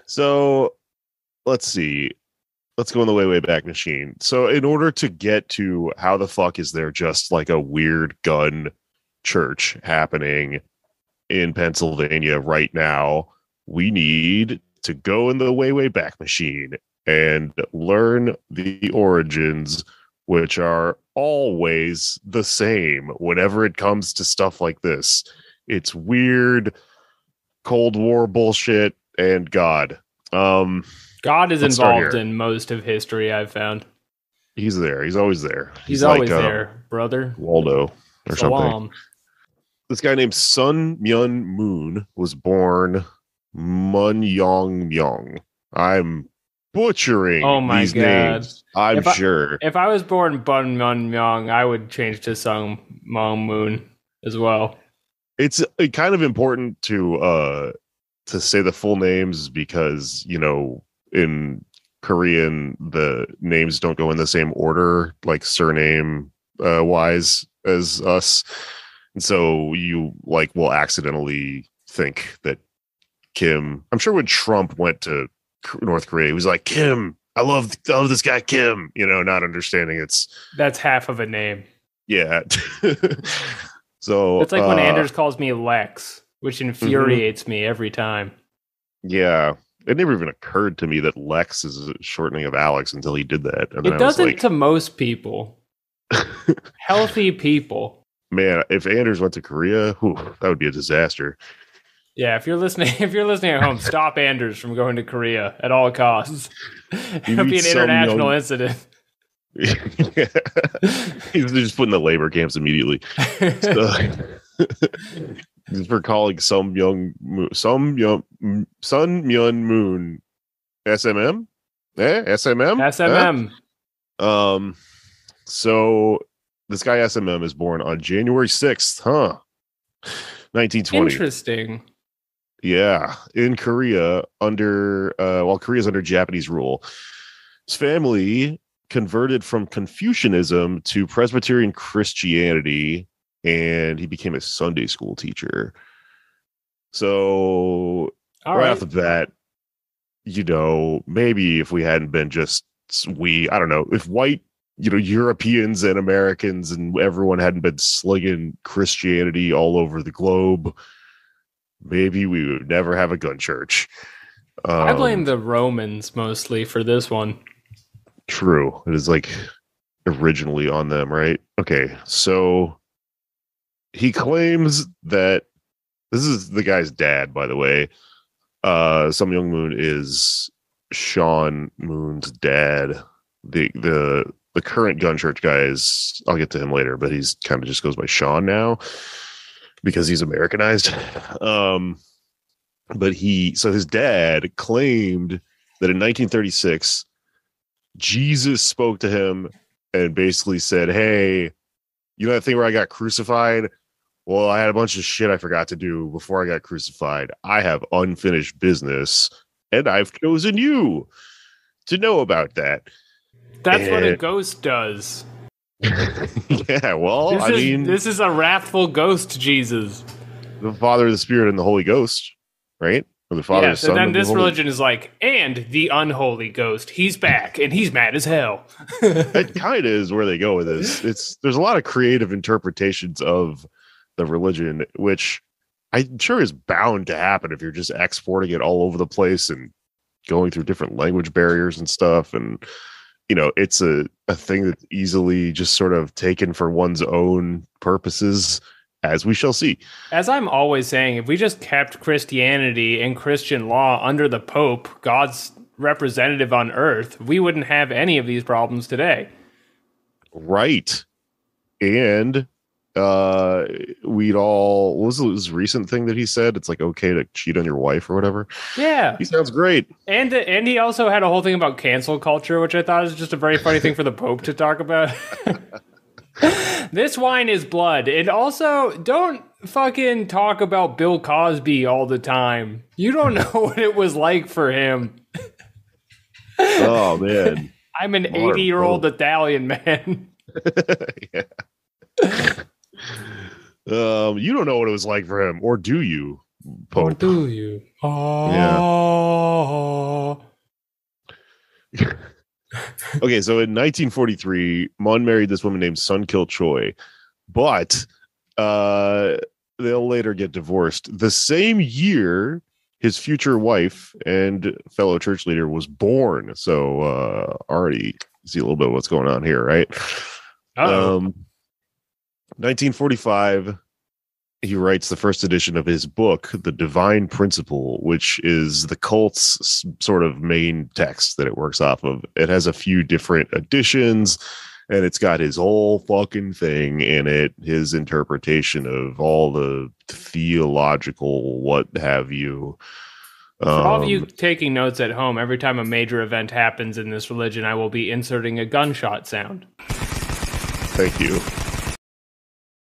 So let's see. Let's go in the way back machine. So in order to get to how the fuck is there just like a weird gun church happening in Pennsylvania right now, we need to go in the way back machine and learn the origins, which are always the same whenever it comes to stuff like this. It's weird Cold War bullshit and God. God is involved in most of history, I've found. He's there. He's always there. He's always there, brother. Waldo or Salam. something. This guy named Sun Myung Moon was born Mun Yong Myung. I'm butchering these names. I'm sure. If I was born Bun Mun Myung, I would change to Sung Mong Moon as well. It's kind of important to say the full names because, you know, in Korean, the names don't go in the same order, like surname wise as us. And so you like will accidentally think that Kim, I'm sure when Trump went to North Korea, he was like, Kim, I love this guy, Kim, you know, not understanding that's half of a name. Yeah. So it's like when Anders calls me Lex, which infuriates me every time. Yeah. It never even occurred to me that Lex is a shortening of Alex until he did that. And it doesn't to most people. Healthy people. Man, if Anders went to Korea, that would be a disaster. Yeah, if you're listening at home, stop Anders from going to Korea at all costs. It'll be an international incident. Yeah. He's just put in the labor camps immediately. For calling Sun Myung Moon SMM? SMM. So this guy SMM is born on January 6th, 1920. Interesting. Yeah, in Korea while Korea's under Japanese rule. His family converted from Confucianism to Presbyterian Christianity, and he became a Sunday school teacher. So right off the bat, you know, maybe if we hadn't been I don't know, if white, you know, Europeans and Americans and everyone hadn't been slinging Christianity all over the globe, maybe we would never have a gun church. I blame the Romans mostly for this one. True. It is like originally on them, right? Okay, so he claims that this is the guy's dad, by the way. Sun Myung Moon is Sean Moon's dad. The current gun church guy is, I'll get to him later, but he's kind of just goes by Sean now because he's Americanized. But his dad claimed that in 1936 Jesus spoke to him and basically said, hey, you know that thing where I got crucified? Well, I had a bunch of shit I forgot to do before I got crucified. I have unfinished business, and I've chosen you to know about that. That's what a ghost does. Yeah, well, this is a wrathful ghost, Jesus. The Father, the Spirit, and the Holy Ghost, right? Or the Father, the Son, and then this religion is like, and the unholy ghost, he's back, and he's mad as hell. That kind of is where they go with this. There's a lot of creative interpretations of the religion, which I'm sure is bound to happen if you're just exporting it all over the place and going through different language barriers and stuff. And, you know, it's a thing that's easily just sort of taken for one's own purposes, as we shall see. As I'm always saying, if we just kept Christianity and Christian law under the Pope, God's representative on earth, we wouldn't have any of these problems today. Right. And we'd all, what was this recent thing that he said? It's like okay to cheat on your wife or whatever. Yeah. He sounds great. And he also had a whole thing about cancel culture, which I thought was just a very funny thing for the Pope to talk about. This wine is blood. And also, don't fucking talk about Bill Cosby all the time. You don't know what it was like for him. Oh, man. I'm an 80-year-old Italian man. Yeah. You don't know what it was like for him, or do you, Pope? Or do you? Oh. Yeah. Okay, so in 1943, Mun married this woman named Sun Kil Choi, but uh, they'll later get divorced. The same year, his future wife and fellow church leader was born. So already see a little bit of what's going on here, right? Oh, 1945, he writes the first edition of his book, The Divine Principle, which is the cult's sort of main text that it works off of. It has a few different editions, and it's got his whole fucking thing in it, his interpretation of all the theological what have you. for all of you taking notes at home, every time a major event happens in this religion, I will be inserting a gunshot sound. Thank you.